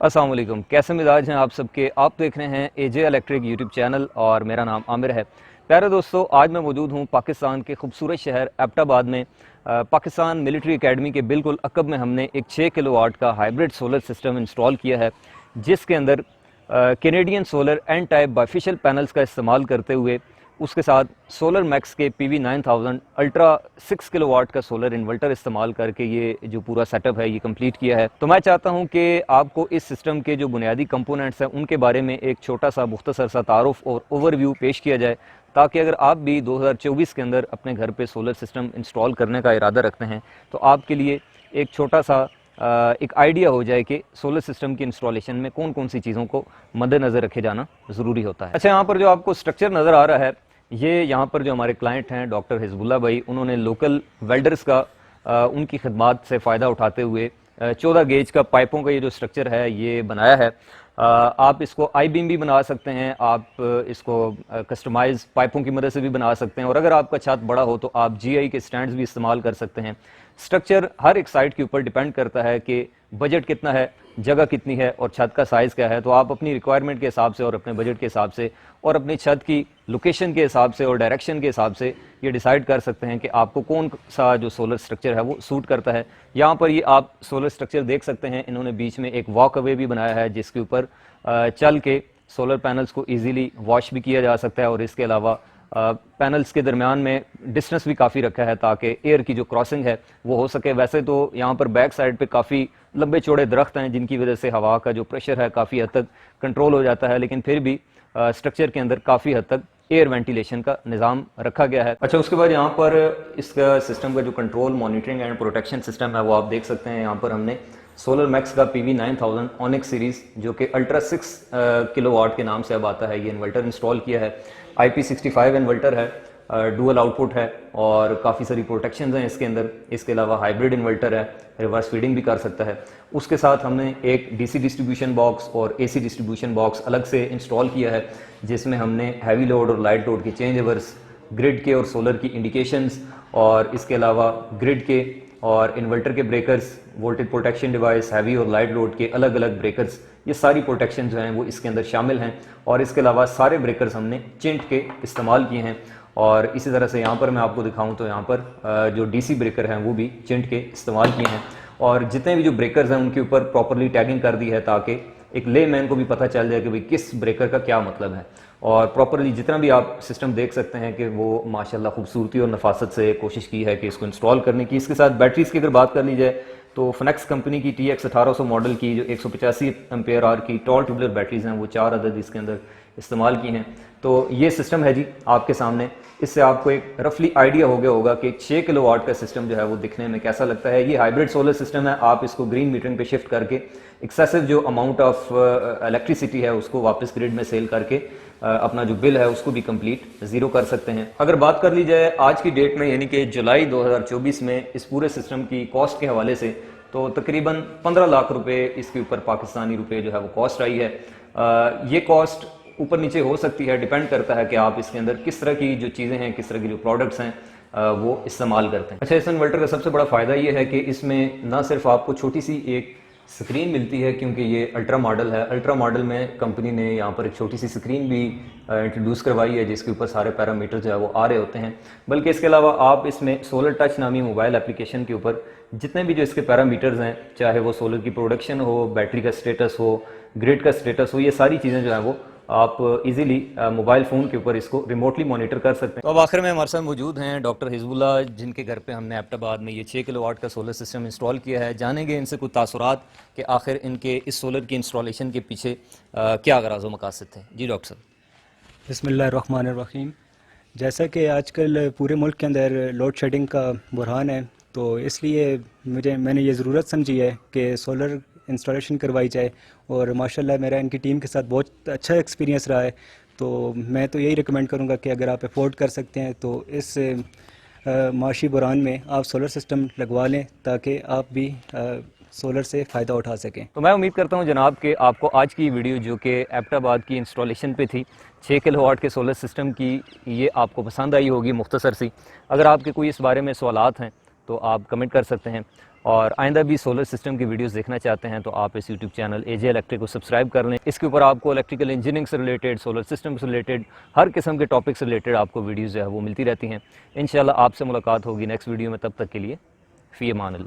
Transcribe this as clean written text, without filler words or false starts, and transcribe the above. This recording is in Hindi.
अस्सलाम वालेकुम। कैसे मिजाज हैं आप सबके। आप देख रहे हैं एजे इलेक्ट्रिक यूट्यूब चैनल और मेरा नाम आमिर है। प्यारे दोस्तों, आज मैं मौजूद हूं पाकिस्तान के खूबसूरत शहर एबटाबाद में। पाकिस्तान मिलिट्री एकेडमी के बिल्कुल अकब में हमने एक 6 किलोवाट का हाइब्रिड सोलर सिस्टम इंस्टॉल किया है, जिसके अंदर Canadian solar N type bifacial panels का इस्तेमाल करते हुए उसके साथ सोलर मैक्स के PV9000 अल्ट्रा 6 किलोवाट का सोलर इन्वर्टर इस्तेमाल करके ये जो पूरा सेटअप है ये कंप्लीट किया है। तो मैं चाहता हूं कि आपको इस सिस्टम के जो बुनियादी कंपोनेंट्स हैं उनके बारे में एक छोटा सा मुख्तसर सा तारुफ और ओवरव्यू पेश किया जाए, ताकि अगर आप भी 2024 के अंदर अपने घर पे सोलर सिस्टम इंस्टॉल करने का इरादा रखते हैं तो आपके लिए एक छोटा सा एक आइडिया हो जाए कि सोलर सिस्टम की इंस्टॉलेशन में कौन कौन सी चीज़ों को मद्देनज़र रखे जाना ज़रूरी होता है। अच्छा, यहाँ पर जो आपको स्ट्रक्चर नज़र आ रहा है, ये यहाँ पर जो हमारे क्लाइंट हैं डॉक्टर हिजबुल्ला भाई, उन्होंने लोकल वेल्डर्स का उनकी खिदमात से फ़ायदा उठाते हुए 14 गेज का पाइपों का ये जो स्ट्रक्चर है ये बनाया है। आप इसको आई बीम भी बना सकते हैं, आप इसको कस्टमाइज पाइपों की मदद से भी बना सकते हैं, और अगर आपका छत बड़ा हो तो आप GI के स्टैंड्स भी इस्तेमाल कर सकते हैं। स्ट्रक्चर हर एक साइट के ऊपर डिपेंड करता है कि बजट कितना है, जगह कितनी है और छत का साइज़ क्या है। तो आप अपनी रिक्वायरमेंट के हिसाब से और अपने बजट के हिसाब से और अपनी छत की लोकेशन के हिसाब से और डायरेक्शन के हिसाब से ये डिसाइड कर सकते हैं कि आपको कौन सा जो सोलर स्ट्रक्चर है वो सूट करता है। यहाँ पर ये आप सोलर स्ट्रक्चर देख सकते हैं, इन्होंने बीच में एक वॉक अवे भी बनाया है जिसके ऊपर चल के सोलर पैनल्स को ईजीली वॉश भी किया जा सकता है, और इसके अलावा पैनल्स के दरमियान में डिस्टेंस भी काफ़ी रखा है ताकि एयर की जो क्रॉसिंग है वो हो सके। वैसे तो यहाँ पर बैक साइड पे काफ़ी लंबे चौड़े दरख्त हैं जिनकी वजह से हवा का जो प्रेशर है काफ़ी हद तक कंट्रोल हो जाता है, लेकिन फिर भी स्ट्रक्चर के अंदर काफ़ी हद तक एयर वेंटिलेशन का निज़ाम रखा गया है। अच्छा, उसके बाद यहाँ पर इसका सिस्टम का जो control, monitoring and protection system है वो आप देख सकते हैं। यहाँ पर हमने सोलर मैक्स का PV9000 ऑनिक्स सीरीज़ जो कि अल्ट्रा 6 किलोवाट के नाम से अब आता है, ये इन्वर्टर इंस्टॉल किया है। IP65 इन्वर्टर है, डुअल आउटपुट है और काफ़ी सारी प्रोटेक्शंस हैं इसके अंदर। इसके अलावा हाइब्रिड इन्वर्टर है, रिवर्स फीडिंग भी कर सकता है। उसके साथ हमने एक DC डिस्ट्रीब्यूशन बॉक्स और AC डिस्ट्रीब्यूशन बॉक्स अलग से इंस्टॉल किया है, जिसमें हमने हैवी लोड और लाइट लोड के चेंज ओवर्स, ग्रिड के और सोलर की इंडिकेशंस, और इसके अलावा ग्रिड के और इन्वर्टर के breakers, voltage protection device, heavy और लाइट लोड के अलग अलग ब्रेकर्स, ये सारी प्रोटेक्शन जो हैं वो इसके अंदर शामिल हैं। और इसके अलावा सारे ब्रेकर्स हमने चिंट के इस्तेमाल किए हैं। और इसी तरह से यहाँ पर मैं आपको दिखाऊं तो यहाँ पर जो DC ब्रेकर हैं वो भी चिंट के इस्तेमाल किए हैं, और जितने भी जो ब्रेकर्स हैं उनके ऊपर प्रॉपरली टैगिंग कर दी है ताकि एक लेमैन को भी पता चल जाए कि भाई किस ब्रेकर का क्या मतलब है। और प्रॉपरली जितना भी आप सिस्टम देख सकते हैं कि वो माशाल्लाह खूबसूरती और नफासत से कोशिश की है कि इसको इंस्टॉल करने की। इसके साथ बैटरीज की अगर बात कर ली जाए तो फिनेक्स कंपनी की TX 1800 मॉडल की जो 185 एम्पेयर आवर की टॉल ट्यूबुलर बैटरीज हैं वो 4 अदद इसके अंदर इस्तेमाल की हैं। तो ये सिस्टम है जी आपके सामने। इससे आपको एक रफली आइडिया हो गया होगा कि 6 किलोवाट का सिस्टम जो है वो दिखने में कैसा लगता है। ये हाइब्रिड सोलर सिस्टम है, आप इसको ग्रीन मीटरिंग पे शिफ्ट करके एक्सेसिव जो अमाउंट ऑफ इलेक्ट्रिसिटी है उसको वापस ग्रिड में सेल करके अपना जो बिल है उसको भी कंप्लीट ज़ीरो कर सकते हैं। अगर बात कर ली जाए आज की डेट में, यानी कि जुलाई 2024 में, इस पूरे सिस्टम की कॉस्ट के हवाले से तो तकरीबन 15 लाख रुपए इसके ऊपर पाकिस्तानी रुपए जो है वो कॉस्ट आई है। ये कॉस्ट ऊपर नीचे हो सकती है, डिपेंड करता है कि आप इसके अंदर किस तरह की जो चीज़ें हैं, किस तरह की जो प्रोडक्ट्स हैं वो इस्तेमाल करते हैं। अच्छा, इस इन्वर्टर का सबसे बड़ा फ़ायदा ये है कि इसमें ना सिर्फ आपको छोटी सी एक स्क्रीन मिलती है, क्योंकि ये अल्ट्रा मॉडल है। अल्ट्रा मॉडल में कंपनी ने यहाँ पर एक छोटी सी स्क्रीन भी इंट्रोड्यूस करवाई है जिसके ऊपर सारे पैरामीटर जो है वो आ रहे होते हैं। बल्कि इसके अलावा आप इसमें सोलर टच नामी मोबाइल एप्लीकेशन के ऊपर जितने भी जो इसके पैरामीटर्स हैं, चाहे वो सोलर की प्रोडक्शन हो, बैटरी का स्टेटस हो, ग्रिड का स्टेटस हो, ये सारी चीज़ें जो है वो आप इजीली मोबाइल फ़ोन के ऊपर इसको रिमोटली मॉनिटर कर सकते हैं। तो अब आखिर में हमारे साथ मौजूद हैं डॉक्टर हिजबुल्ला, जिनके घर पे हमने एबटाबाद में ये 6 किलोवाट का सोलर सिस्टम इंस्टॉल किया है। जानेंगे इनसे कुछ तासुरात कि आखिर इनके इस सोलर की इंस्टॉलेशन के पीछे क्या गराज़ व मकासद थे। जी डॉक्टर साहब। बिस्मिल्लाहिर्रहमानिर्रहीम। जैसा कि आजकल पूरे मुल्क के अंदर लोड शेडिंग का बुरहान है, तो इसलिए मैंने ये ज़रूरत समझी है कि सोलर इंस्टॉलेशन करवाई जाए, और माशाल्लाह मेरा इनकी टीम के साथ बहुत अच्छा एक्सपीरियंस रहा है। तो मैं तो यही रिकमेंड करूँगा कि अगर आप अफोर्ड कर सकते हैं तो इस माशी बुरहान में आप सोलर सिस्टम लगवा लें ताकि आप भी सोलर से फ़ायदा उठा सकें। तो मैं उम्मीद करता हूं जनाब कि आपको आज की वीडियो जो कि एबटाबाद की इंस्टॉलेशन पे थी 6 किलोवाट के सोलर सिस्टम की, ये आपको पसंद आई होगी मुख्तसर सी। अगर आपके कोई इस बारे में सवालात हैं तो आप कमेंट कर सकते हैं। और आइंदा भी सोलर सिस्टम की वीडियोस देखना चाहते हैं तो आप इस यूट्यूब चैनल एजे इलेक्ट्रिक को सब्सक्राइब कर लें। इसके ऊपर आपको इलेक्ट्रिकल इंजीनियरिंग से रिलेटेड, सोलर सिस्टम से रिलेटेड, हर किस्म के टॉपिक से रिलेटेड आपको वीडियोज़ जो है वो मिलती रहती हैं। इंशाल्लाह आपसे मुलाकात होगी नेक्स्ट वीडियो में, तब तक के लिए फ़ी अमान अल्लाह।